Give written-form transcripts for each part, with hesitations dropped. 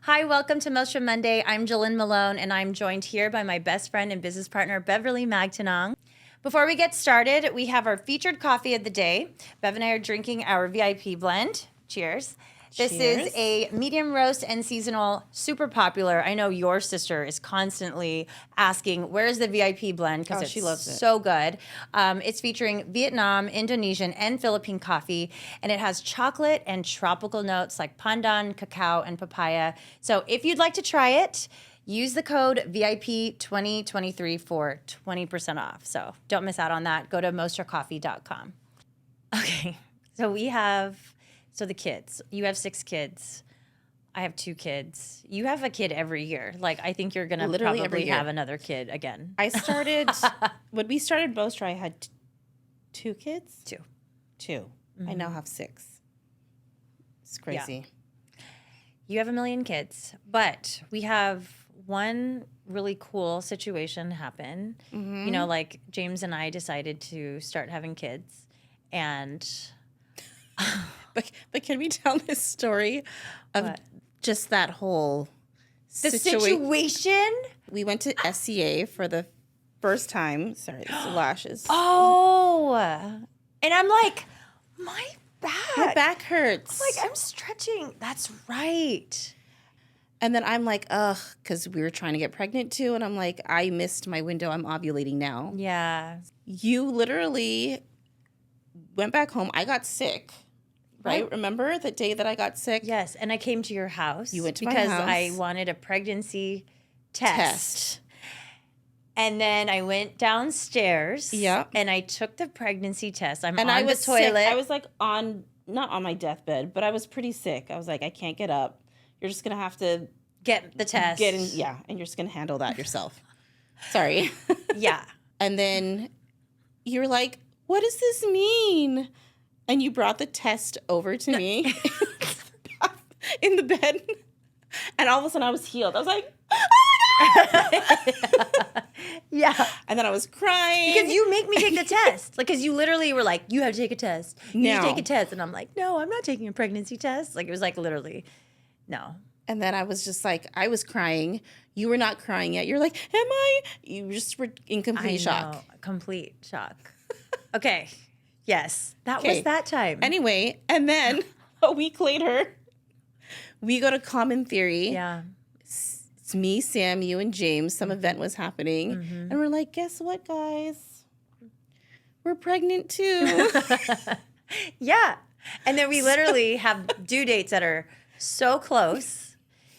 Hi, welcome to Mostra Monday. I'm Jelynn Malone, and I'm joined here by my best friend and business partner, Beverly Magtanong. Before we get started, we have our featured coffee of the day. Bev and I are drinking our VIP blend. Cheers. This is a medium roast and seasonal, super popular. I know your sister is constantly asking, where's the VIP blend? Because she loves it. So good. It's featuring Vietnam, Indonesian, and Philippine coffee, and it has chocolate and tropical notes like pandan, cacao, and papaya. So if you'd like to try it, use the code VIP2023 for 20% off. So don't miss out on that. Go to mostracoffee.com. Okay, so we have... So the kids, you have 6 kids. I have 2 kids. You have a kid every year. Like, I think you're going to probably have another kid again. I started, when we started Mostra, I had 2 kids? 2. 2. Mm-hmm. I now have 6. It's crazy. Yeah. You have a million kids, but we have one really cool situation happen. Mm-hmm. You know, like James and I decided to start having kids, and... But can we tell this story of just that whole situation? We went to SCA for the first time. Sorry, it's the lashes. Oh, and I'm like, my back hurts. I'm like, I'm stretching. That's right. And then I'm like, ugh, because we were trying to get pregnant too. And I'm like, I missed my window. I'm ovulating now. Yeah. You literally went back home. I got sick. Right? Remember the day that I got sick? Yes, and I came to your house. You went to my house. Because I wanted a pregnancy test. And then I went downstairs. Yeah. And I took the pregnancy test. I was the toilet. Sick. I was like not on my deathbed, but I was pretty sick. I was like, I can't get up. You're just going to have to get the test. And you're just going to handle that yourself. Sorry. Yeah. And then you're like, what does this mean? And you brought the test over to me in the bed. And all of a sudden I was healed. I was like, oh my God! Yeah. And then I was crying. Because you make me take the test. Like, because you literally were like, you have to take a test. You have to take a test. And I'm like, no, I'm not taking a pregnancy test. Like, it was like literally, no. And then I was just like, I was crying. You were not crying yet. You're like, am I? You just were in complete shock. Complete shock. Okay. Yes, that was that time. Anyway, and then a week later, we go to Common Theory. Yeah. It's me, Sam, you, and James. Some event was happening. Mm-hmm. And we're like, guess what, guys? We're pregnant too. Yeah. And then we literally have due dates that are so close.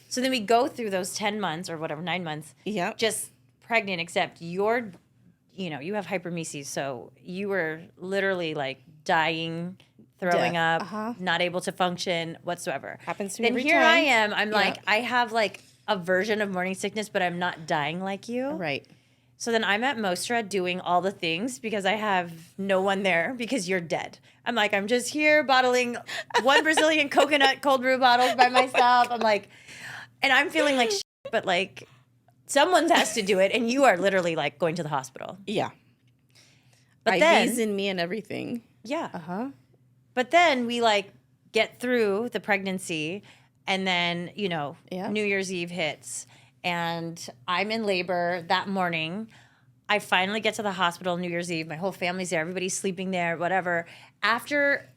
So then we go through those 10 months or whatever, 9 months. Yeah. Just pregnant, except you're... You know, you have hypermesis, so you were literally like dying, throwing up, not able to function whatsoever. Happens to me every time. And here I am. I'm like, I have like a version of morning sickness, but I'm not dying like you. Right. So then I'm at Mostra doing all the things because I have no one there because you're dead. I'm like, I'm just here bottling one Brazilian coconut cold brew bottles by myself. I'm like, and I'm feeling like shit, but like... Someone has to do it, and you are literally, like, going to the hospital. Yeah. But IVs in me and everything. Yeah. Uh-huh. But then we, like, get through the pregnancy, and then, you know, New Year's Eve hits, and I'm in labor that morning. I finally get to the hospital New Year's Eve. My whole family's there. Everybody's sleeping there, whatever. After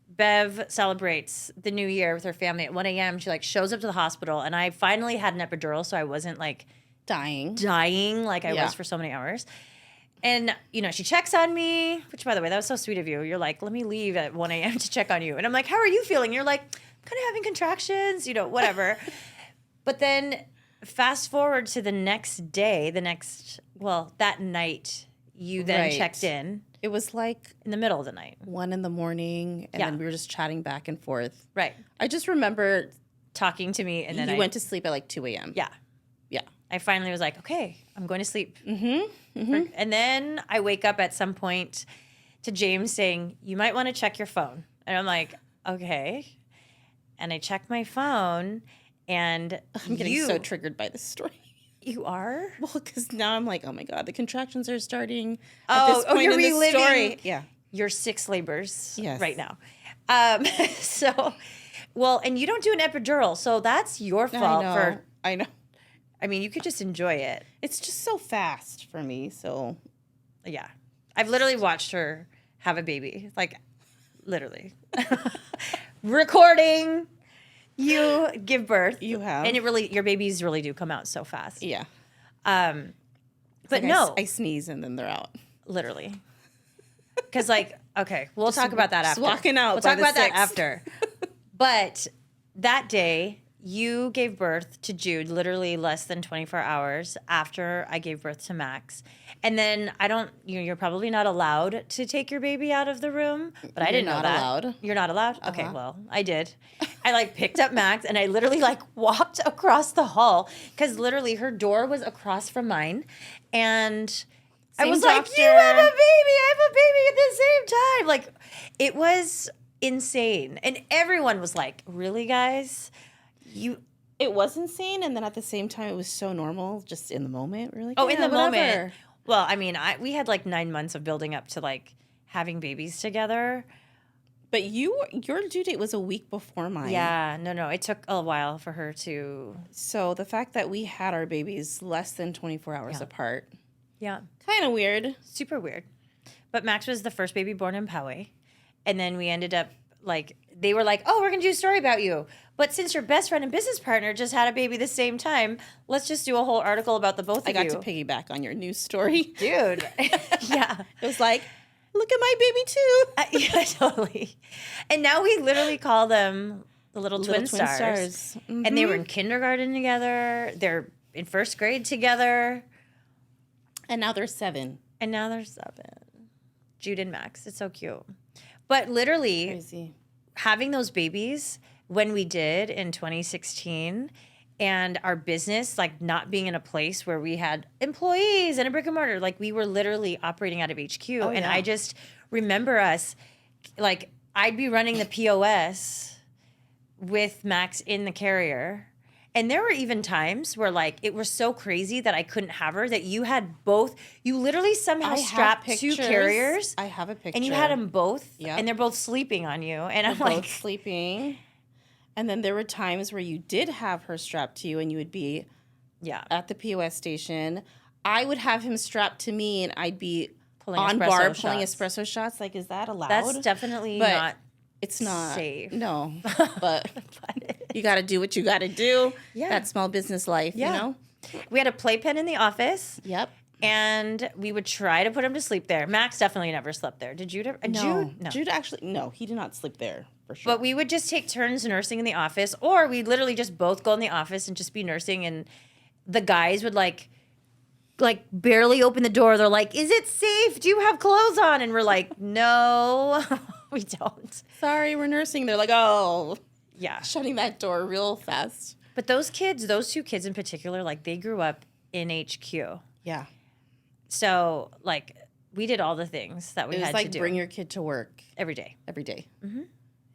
Bev celebrates the new year with her family at 1 a.m., she, like, shows up to the hospital, and I finally had an epidural, so I wasn't, like... dying like I was for so many hours. And, you know, she checks on me, which, by the way, that was so sweet of you. You're like, let me leave at 1 a.m. to check on you. And I'm like, how are you feeling? You're like, I'm kind of having contractions, you know, whatever. But then fast forward to the next day, that night, you then checked in. It was like... in the middle of the night. 1 a.m, and then we were just chatting back and forth. Right. I just remember... talking to me, and then you went to sleep at like 2 a.m. Yeah. Yeah. I finally was like, okay, I'm going to sleep. Mm-hmm. Mm-hmm. And then I wake up at some point to James saying, you might want to check your phone. And I'm like, okay. And I check my phone, and I'm getting so triggered by this story. You are? Well, because now I'm like, oh my God, the contractions are starting at this point you're in the reliving story. Yeah. Your 6 labors right now. So Well, and you don't do an epidural, so that's your fault. I know. I mean, you could just enjoy it. It's just so fast for me. So, yeah, I've literally watched her have a baby, like literally recording. You give birth. You have, and your babies really do come out so fast. Yeah. But like no, I sneeze and then they're out. Literally. Because okay, we'll talk about that after. Walking out. We'll talk about that after. But that day, you gave birth to Jude literally less than 24 hours after I gave birth to Max. And then you're probably not allowed to take your baby out of the room, but I didn't know that. Allowed. You're not allowed? Okay, well, I did. I picked up Max and I literally walked across the hall because literally her door was across from mine. And I was like, you have a baby. I have a baby at the same time. It was insane. And everyone was like, really, guys? It was insane. And then at the same time, it was so normal just in the moment. We're like, in the moment. Well, I mean, we had 9 months of building up to having babies together. But your due date was a week before mine. Yeah, no. It took a while for her to. So the fact that we had our babies less than 24 hours apart. Yeah. Kind of weird. Super weird. But Max was the first baby born in Poway. And then we ended up they were like, oh, we're going to do a story about you. But since your best friend and business partner just had a baby the same time, let's just do a whole article about the both of you. I got to piggyback on your news story. Dude. Yeah. It was like, look at my baby too. Yeah, totally. And now we literally call them the little twin stars. Mm-hmm. And they were in kindergarten together. They're in first grade together. And now they're 7. Jude and Max. It's so cute. But literally, crazy. Having those babies when we did in 2016 and our business, not being in a place where we had employees and a brick and mortar, we were literally operating out of HQ. And I just remember us, I'd be running the POS with Max in the carrier. And there were even times where it was so crazy that I couldn't have her that you had both. You literally somehow strapped 2 carriers. I have a picture. And you had them both. Yeah. And they're both sleeping on you. And I'm both sleeping. And then there were times where you did have her strapped to you and you would be at the POS station. I would have him strapped to me and I'd be on bar pulling espresso shots. Is that allowed? That's definitely not. It's not safe. No, but you got to do what you got to do. Yeah. That small business life, you know? We had a playpen in the office. Yep. And we would try to put him to sleep there. Max definitely never slept there. Did Jude? No. Jude actually, no, he did not sleep there for sure. But we would just take turns nursing in the office, or we'd literally just both go in the office and just be nursing. And the guys would barely open the door. They're like, is it safe? Do you have clothes on? And we're like, no. We don't. Sorry, we're nursing. They're like, oh. Yeah. Shutting that door real fast. But those 2 kids in particular, they grew up in HQ. Yeah. So, we did all the things that we had to do. It was bring your kid to work. Every day. Every day. Mm-hmm.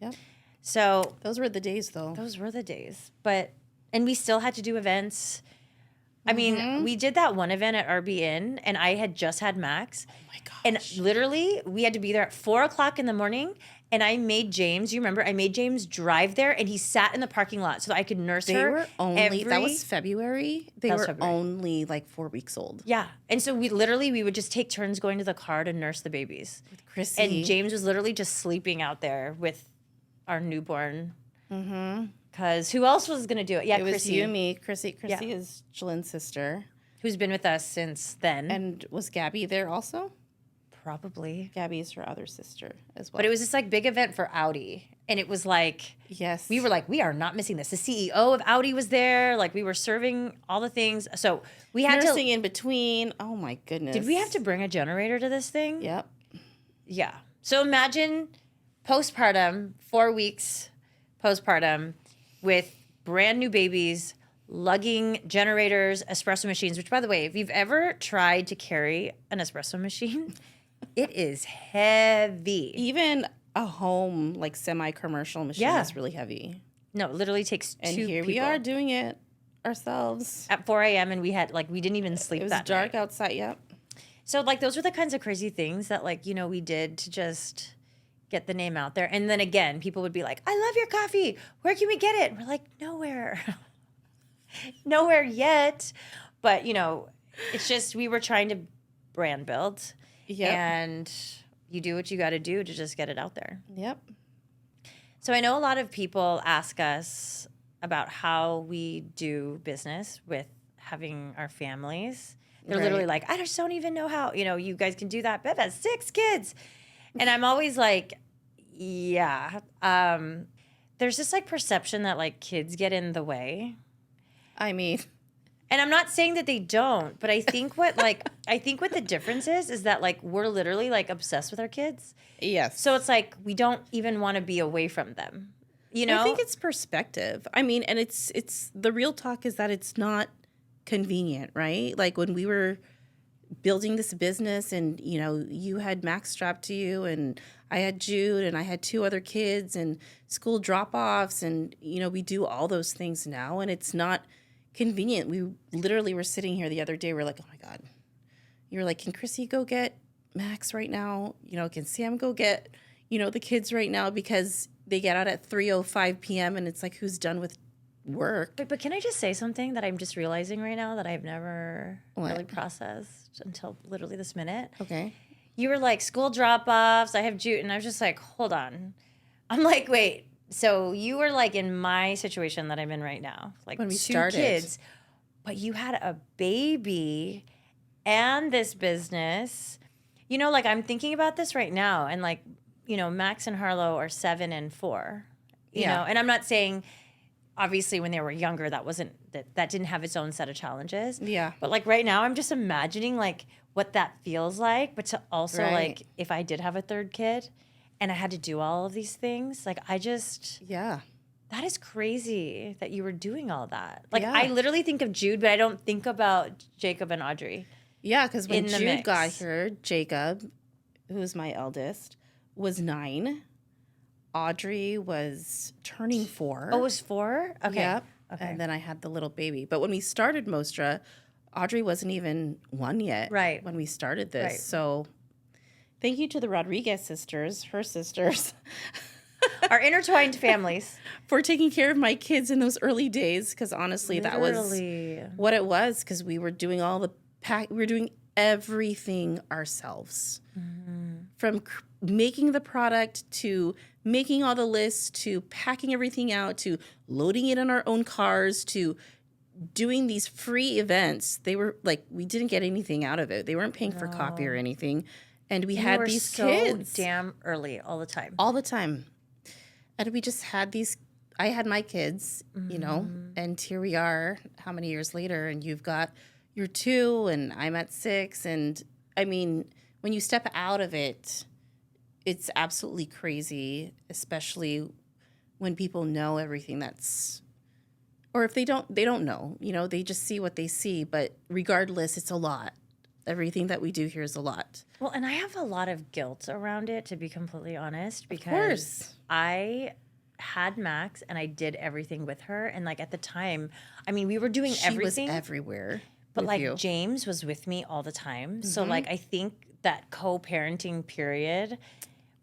Yep. So. Those were the days, though. Those were the days. And we still had to do events. I mean, we did that one event at RBN, and I had just had Max. Oh, my gosh. And literally, we had to be there at 4 o'clock in the morning, and I made James, you remember, drive there, and he sat in the parking lot so I could nurse her. They were only, that was February. They were only 4 weeks old. Yeah. And so we would just take turns going to the car to nurse the babies. With Chrissy. And James was literally just sleeping out there with our newborn. Mm-hmm. Because who else was going to do it? Yeah, it Chrissy. was you and me. Chrissy is Jelynn's sister. Who's been with us since then. And was Gabby there also? Probably. Gabby is her other sister as well. But it was this big event for Audi. And it was yes. We were we are not missing this. The CEO of Audi was there. We were serving all the things. So we had nursing in between. Oh my goodness. Did we have to bring a generator to this thing? Yep. Yeah. So imagine postpartum, 4 weeks postpartum, with brand new babies, lugging generators, espresso machines, which, by the way, if you've ever tried to carry an espresso machine, it is heavy. Even a home, semi-commercial machine is really heavy. No, it literally takes 2 people. And here we are doing it ourselves. At 4 a.m. and we had, we didn't even sleep that night. It was dark outside, yep. So, those are the kinds of crazy things that, we did to just get the name out there. And then again, people would be like, I love your coffee. Where can we get it? And we're like, nowhere. Nowhere yet. But, you know, it's just we were trying to brand build. Yep. And you do what you got to do to just get it out there. Yep. So I know a lot of people ask us about how we do business with having our families. They're literally like, I just don't even know how, you know, you guys can do that. Bev has 6 kids. And I'm always like, yeah. There's this like perception that like kids get in the way. I mean, and I'm not saying that they don't, but I think what the difference is that like we're literally like obsessed with our kids. Yes. So it's like we don't even want to be away from them. You know? I think it's perspective. I mean, and it's the real talk is that it's not convenient, right? Like when we were building this business and, you know, you had Max strapped to you and I had Jude and I had 2 other kids and school drop-offs and, you know, we do all those things now and it's not convenient. We literally were sitting here the other day. We're like, oh my God. You're like, can Chrissy go get Max right now? You know, can Sam go get, you know, the kids right now because they get out at 3:05 p.m. and it's like, who's done with work? But can I just say something that I'm just realizing right now that I've never really processed until literally this minute? Okay. You were like, school drop-offs, I have Jude, and I was just like, hold on. I'm like, wait. So you were like in my situation that I'm in right now, like when we 2 started. kids, but you had a baby and this business. You know, like I'm thinking about this right now, and like, you know, Max and Harlow are 7 and 4. You know, and I'm not saying obviously when they were younger that didn't have its own set of challenges. Yeah. But like right now I'm just imagining like what that feels like, but to also like if I did have a 3rd kid and I had to do all of these things, like I just that is crazy that you were doing all that. Like I literally think of Jude, but I don't think about Jacob and Audrey. Yeah, because when Jude got here, Jacob, who's my eldest, was 9. Audrey was turning 4. Oh, it was 4? Okay. Yep. Okay. And then I had the little baby. But when we started Mostra, Audrey wasn't even 1 yet. Right. When we started this. Right. So thank you to the Rodriguez sisters, her sisters. Our intertwined families. For taking care of my kids in those early days. Because honestly, that was what it was. Because we were doing all the we were doing everything ourselves. Mm-hmm. From making the product to making all the lists to packing everything out to loading it on our own cars to doing these free events. They were like, we didn't get anything out of it. They weren't paying for copy or anything. And we had these kids. So damn early all the time. All the time. And we just had these, I had my kids, you know, and here we are, how many years later, and you've got your 2 and I'm at 6. And I mean, when you step out of it, it's absolutely crazy, especially when people know everything that's, or if they don't know, you know, they just see what they see. But regardless, it's a lot. Everything that we do here is a lot. Well, and I have a lot of guilt around it, to be completely honest, because of course. I had Max and I did everything with her. And like at the time, I mean, we were doing everything. She was everywhere. But like James was with me all the time. Mm-hmm. So like I think that co-parenting period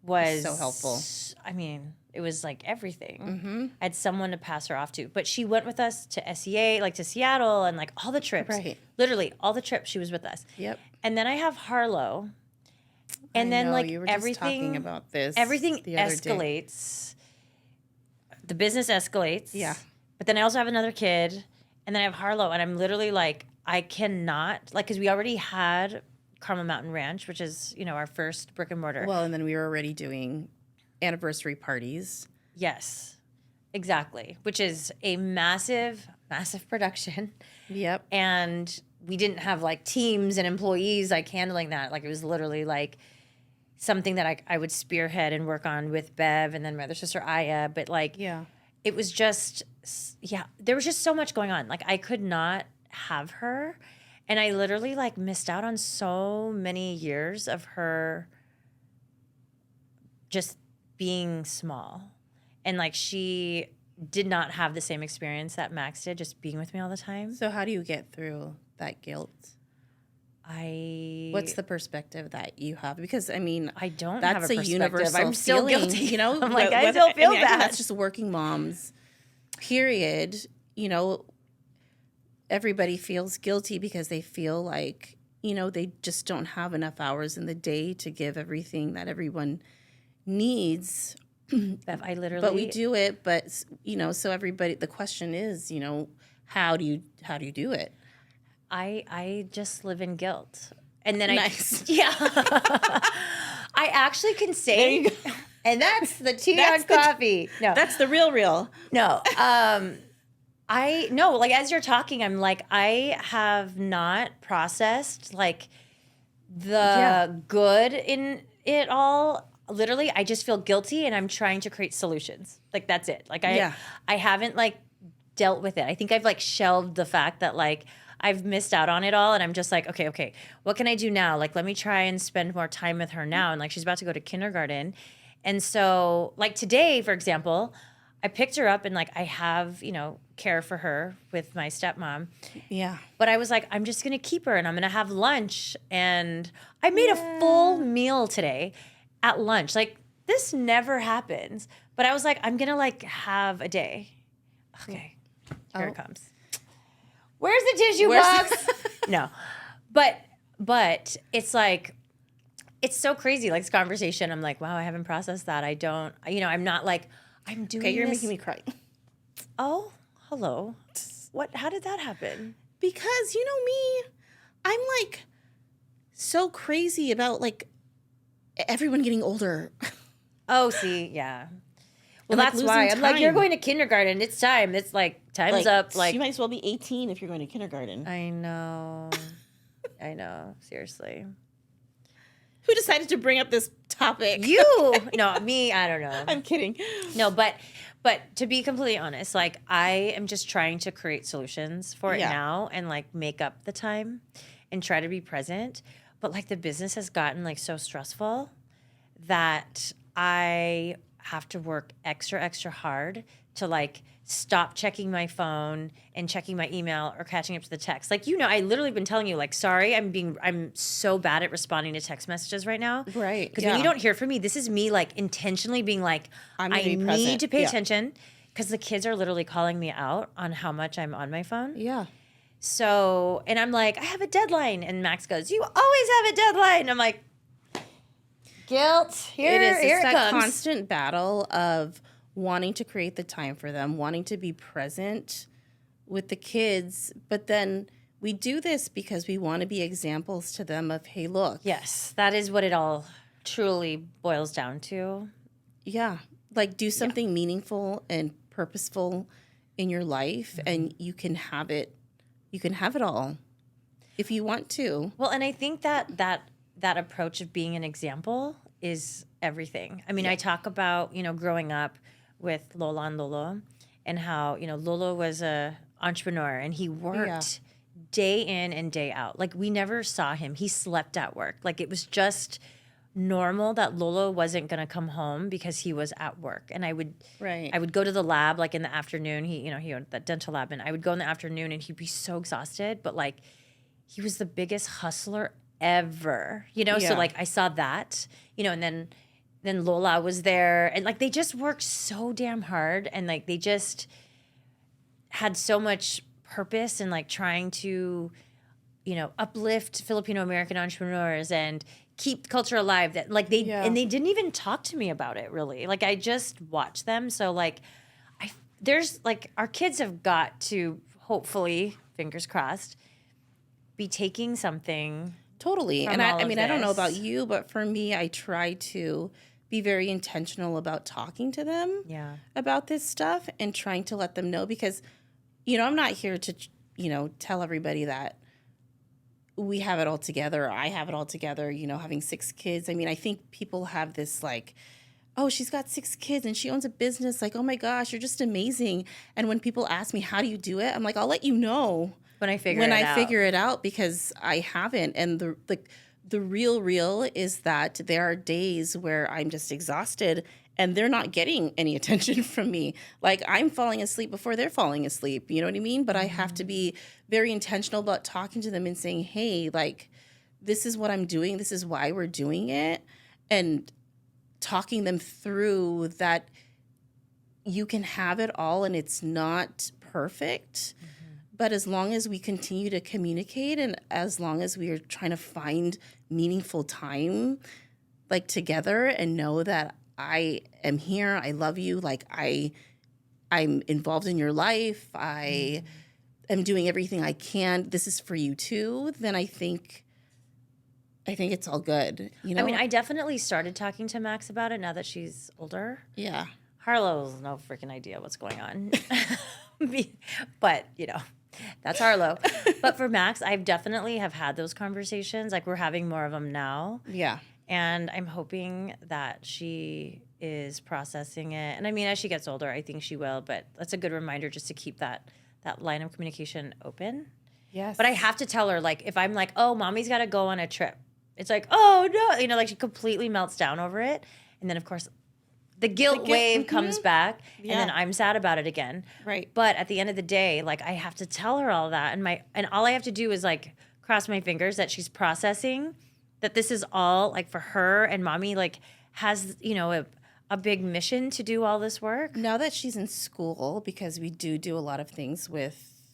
was so helpful. I mean, it was like everything. Mm-hmm. I had someone to pass her off to. But she went with us to SEA, like to Seattle and like all the trips. Right. Literally all the trips she was with us. Yep. And then I have Harlow. And then like you were everything just talking about this everything the other escalates. The business escalates. Yeah. But then I also have another kid. And then I have Harlow. And I'm literally like, I cannot, like, because we already had Carmel Mountain Ranch, which is, you know, our first brick and mortar. Well, and then we were already doing anniversary parties. Yes, exactly. Which is a massive, massive production. Yep. And we didn't have like teams and employees like handling that. Like it was literally like something that I would spearhead and work on with Bev and then my other sister Aya. But like, it was just, there was just so much going on. Like I could not have her. And I literally like missed out on so many years of her just being small. And like she did not have the same experience that Max did, just being with me all the time. So how do you get through that guilt? What's the perspective that you have? Because I mean, I don't that's have a perspective. universal I'm still feeling, guilty. you know. I'm like, I still feel I think bad. that's just working moms. Period. You know, everybody feels guilty because they feel like, you know, they just don't have enough hours in the day to give everything that everyone needs. Bev, I literally. But we do it. But you know, so everybody. The question is, you know, how do you do it? I just live in guilt. And then nice. I actually can say, and that's the tea on coffee. No, that's the real. No, like as you're talking, I'm like, I have not processed like the good in it all. Literally, I just feel guilty and I'm trying to create solutions. Like that's it. Like I haven't like dealt with it. I think I've like shelved the fact that like I've missed out on it all. And I'm just like, okay, what can I do now? Like, let me try and spend more time with her now. And like, she's about to go to kindergarten. And so like today, for example, I picked her up and like, I have, you know, care for her with my stepmom. Yeah. But I was like, I'm just going to keep her and I'm going to have lunch. And I made a full meal today at lunch. Like this never happens. But I was like, I'm going to like have a day. Okay. Here it comes. Where's the tissue box? No. But it's like, it's so crazy. Like this conversation, I'm like, wow, I haven't processed that. I don't, you know, I'm not like, I'm doing Okay, you're this. making me cry. Oh, hello. What, how did that happen? Because you know me, I'm like so crazy about like everyone getting older. Oh, see, yeah. Well, like, that's why I'm losing like, you're time. going to kindergarten. It's time. It's like, time's up. Like, you might as well be 18 if you're going to kindergarten. I know. I know. Seriously. Who decided to bring up this topic? You. No, me, I don't know. I'm kidding. No, but to be completely honest, like I am just trying to create solutions for it now and like make up the time and try to be present. But like the business has gotten like so stressful that I have to work extra hard to like stop checking my phone and checking my email or catching up to the text. Like, you know, I literally been telling you like, sorry, I'm so bad at responding to text messages right now. Right. Because when you don't hear from me, this is me like intentionally being like, I need to pay attention because the kids are literally calling me out on how much I'm on my phone. Yeah. So, and I'm like, I have a deadline. And Max goes, you always have a deadline. And I'm like, guilt. Here it comes. Constant battle of wanting to create the time for them, wanting to be present with the kids. But then we do this because we want to be examples to them of, hey, look. Yes, that is what it all truly boils down to. Yeah. Like do something meaningful and purposeful in your life and you can have it. You can have it all if you want to. Well, and I think that approach of being an example is everything. I mean, I talk about, you know, growing up with Lola and Lolo and how, you know, Lolo was a entrepreneur and he worked day in and day out. Like we never saw him. He slept at work. Like it was just normal that Lolo wasn't going to come home because he was at work. And I would go to the lab like in the afternoon. He owned that dental lab and I would go in the afternoon and he'd be so exhausted, but like he was the biggest hustler ever, you know? So like I saw that, you know, and then Lola was there and like they just worked so damn hard and like they just had so much purpose and like trying to, you know, uplift Filipino-American entrepreneurs and keep culture alive that like they and they didn't even talk to me about it really. Like I just watched them. So like there's like our kids have got to hopefully, fingers crossed, be taking something. Totally. And I mean, I don't know about you, but for me, I try to be very intentional about talking to them about this stuff and trying to let them know because, you know, I'm not here to, you know, tell everybody that we have it all together. Or I have it all together, you know, having 6 kids. I mean, I think people have this like, oh, she's got 6 kids and she owns a business. Like, oh my gosh, you're just amazing. And when people ask me, how do you do it? I'm like, I'll let you know. When I figure it out because I haven't. And the real is that there are days where I'm just exhausted and they're not getting any attention from me. Like I'm falling asleep before they're falling asleep. You know what I mean? But I have to be very intentional about talking to them and saying, hey, like this is what I'm doing. This is why we're doing it. And talking them through that you can have it all and it's not perfect. But as long as we continue to communicate and as long as we are trying to find meaningful time like together and know that I am here, I love you, like I'm involved in your life, I am doing everything I can, this is for you too, then I think it's all good. You know? I mean, I definitely started talking to Max about it now that she's older. Yeah. Harlow has no freaking idea what's going on. But, you know, that's Harlow. But for Max, I've definitely have had those conversations. Like, we're having more of them now. Yeah. And I'm hoping that she is processing it. And I mean, as she gets older, I think she will. But that's a good reminder just to keep that line of communication open. Yes. But I have to tell her, like, if I'm like, oh, mommy's got to go on a trip. It's like, oh, no. You know, like, she completely melts down over it. And then, of course, the guilt wave comes back. Yeah. And then I'm sad about it again. Right. But at the end of the day, like, I have to tell her all that. And all I have to do is, like, cross my fingers that she's processing, that this is all, like, for her, and mommy, like, has, you know, a big mission to do all this work. Now that she's in school, because we do a lot of things with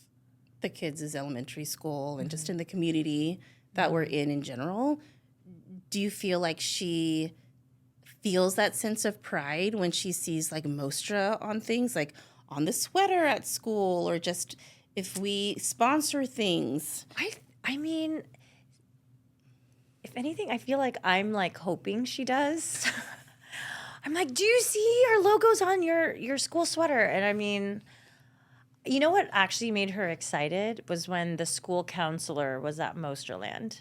the kids' as elementary school and just in the community that we're in general, do you feel like she feels that sense of pride when she sees, like, Mostra on things, like on the sweater at school, or just if we sponsor things? I mean, if anything, I feel like I'm, like, hoping she does. I'm like, do you see our logos on your school sweater? And I mean, you know what actually made her excited was when the school counselor was at Mosterland.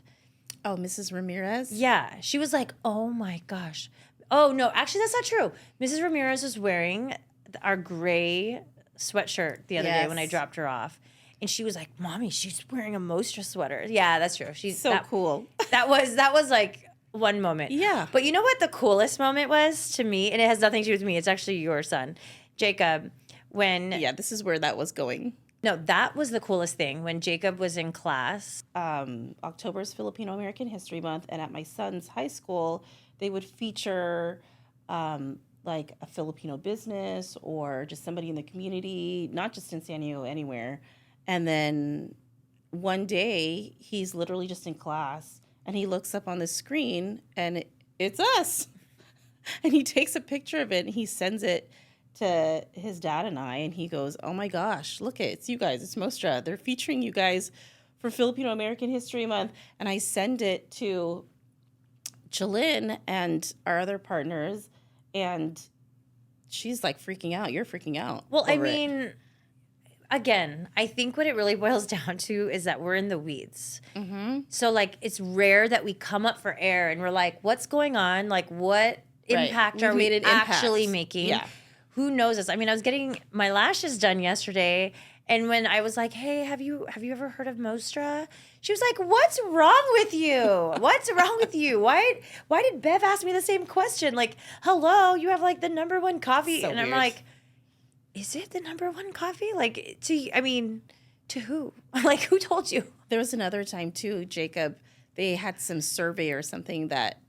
Oh, Mrs. Ramirez? Yeah. She was like, oh my gosh. Oh, no, actually, that's not true. Mrs. Ramirez was wearing our gray sweatshirt the other day when I dropped her off. And she was like, Mommy, she's wearing a Mostra sweater. Yeah, that's true. She's so cool. That was like one moment. Yeah. But you know what the coolest moment was to me? And it has nothing to do with me. It's actually your son, Jacob, when... Yeah, this is where that was going. No, that was the coolest thing. When Jacob was in class. October is Filipino-American History Month. And at my son's high school, they would feature like a Filipino business or just somebody in the community, not just in San Diego, anywhere. And then one day, he's literally just in class, and he looks up on the screen, and it's us. And he takes a picture of it, and he sends it to his dad and I, and he goes, oh my gosh, look, it's you guys, it's Mostra. They're featuring you guys for Filipino-American History Month. And I send it to Jelynn and our other partners, and she's like freaking out. You're freaking out. Well, I mean... Again, I think what it really boils down to is that we're in the weeds. Mm-hmm. So, like, it's rare that we come up for air and we're like, what's going on? Like, what impact are we actually making? Yeah. Who knows us? I mean, I was getting my lashes done yesterday, and when I was like, hey, have you ever heard of Mostra? She was like, what's wrong with you? What's wrong with you? Why did Bev ask me the same question? Like, hello, you have, like, the #1 coffee. So and weird. I'm like... Is it the #1 coffee? Like, to who? Like, who told you? There was another time, too, Jacob, they had some survey or something that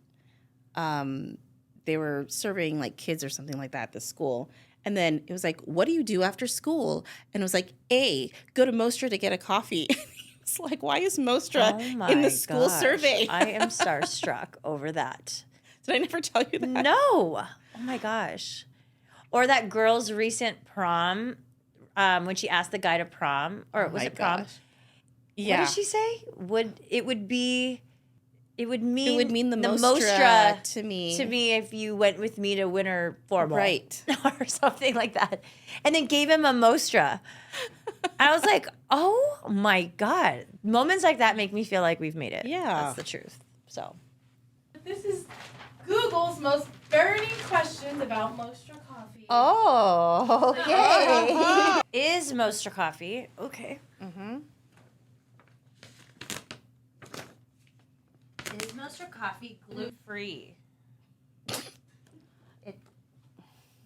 they were surveying, like, kids or something like that at the school. And then it was like, what do you do after school? And it was like, A, go to Mostra to get a coffee. It's like, why is Mostra in the school survey? I am starstruck over that. Did I never tell you that? No. Oh, my gosh. Or that girl's recent prom, when she asked the guy to prom, or was it prom? Yeah. What did she say? It would mean the Mostra to me. To me, if you went with me to winter formal. Right. Or something like that. And then gave him a Mostra. I was like, oh my God. Moments like that make me feel like we've made it. Yeah. That's the truth. So. This is Google's most burning questions about Mostra Coffee. Oh, okay. Is Mostra Coffee okay? Mm-hmm. Is Mostra Coffee gluten-free?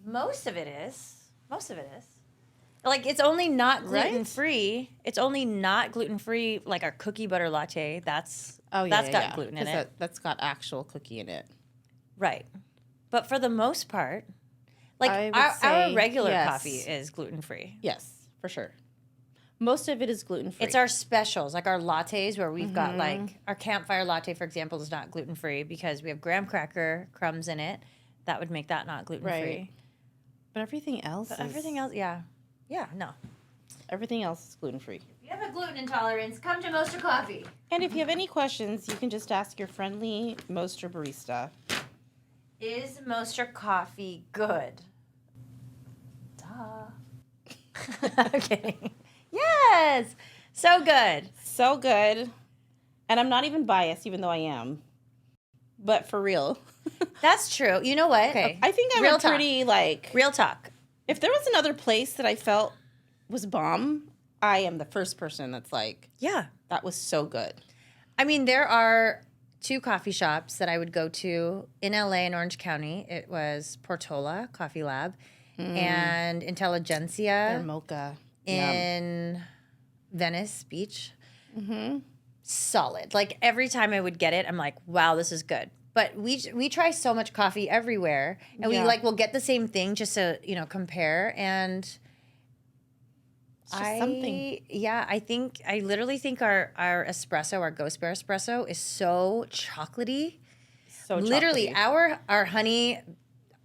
Most of it is. Like, it's only not gluten-free. Right? It's only not gluten-free, like our cookie butter latte. That's Oh, yeah. That's got gluten in 'Cause it. That's got actual cookie in it. Right. But for the most part, like I would our say regular yes. coffee is gluten-free. Yes, for sure. Most of it is gluten-free. It's our specials, like our lattes where we've got like our campfire latte, for example, is not gluten-free because we have graham cracker crumbs in it. That would make that not gluten-free. Right. But everything else Everything else, yeah. Yeah, no. Everything else is gluten-free. If you have a gluten intolerance, come to Mostra Coffee. And if you have any questions, you can just ask your friendly Mostra barista. Is Mostra Coffee good? Duh. Okay. Yes. So good. So good. And I'm not even biased, even though I am. But for real. That's true. You know what? Okay. I think I'm Real a talk. pretty, like... Real talk. If there was another place that I felt was bomb, I am the first person that's like, Yeah. that was so good. I mean, there are 2 coffee shops that I would go to in LA and Orange County. It was Portola Coffee Lab and Their Intelligentsia mocha. in Venice Beach. Solid. Like every time I would get it, I'm like, wow, this is good. But we try so much coffee everywhere, and we like will get the same thing just to compare. And It's just something. Yeah, I literally think our espresso, our Ghost Bear espresso, is so chocolatey. So Literally, chocolatey. our honey,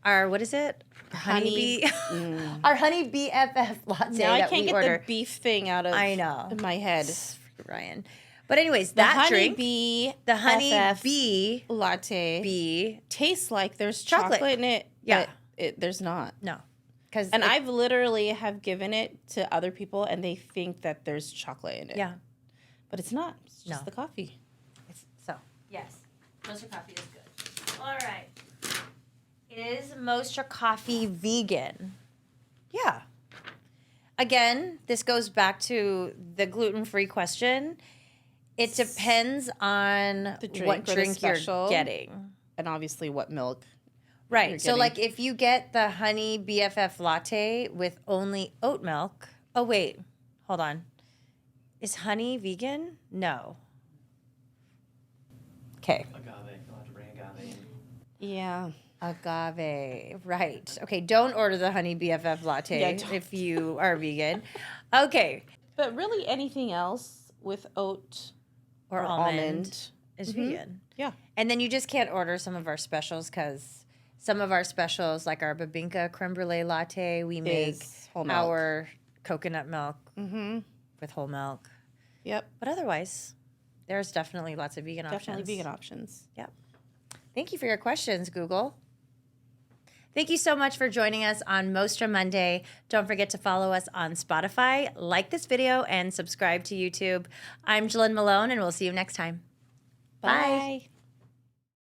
our what is it? Honey- Our honey BFF latte Now I that can't we get order. the beef thing out of I know. my head. Ryan. But anyways, The that honey drink, bee the honey FF bee latte tastes like there's Chocolate. chocolate in it. Yeah. But there's not. no, because And I've literally have given it to other people, and they think that there's chocolate in it. yeah. But it's not. It's just No. the coffee. So yes, Mostra Coffee is good. All right, is Mostra Coffee vegan? Yeah. Again, this goes back to the gluten-free question. It depends on The drink what or the drink you're special. getting. And obviously what milk. Right. you're So, getting. like, if you get the honey BFF latte with only oat milk. Oh, wait. Hold on. Is honey vegan? No. Okay. Agave. You'll have to bring agave in. Yeah. Agave. Right. Okay. Don't order the honey BFF latte Yeah, don't. if you are vegan. Okay. But really anything else with oat Or almond is vegan. Yeah. And then you just can't order some of our specials because some of our specials, like our Babinka creme brulee latte, we make Is whole milk. our coconut milk with whole milk. Yep. But otherwise, there's definitely lots of vegan Definitely options. vegan options. Yep. Thank you for your questions, Google. Thank you so much for joining us on Mostra Monday. Don't forget to follow us on Spotify, like this video, and subscribe to YouTube. I'm Jelynn Malone, and we'll see you next time. Bye. Bye.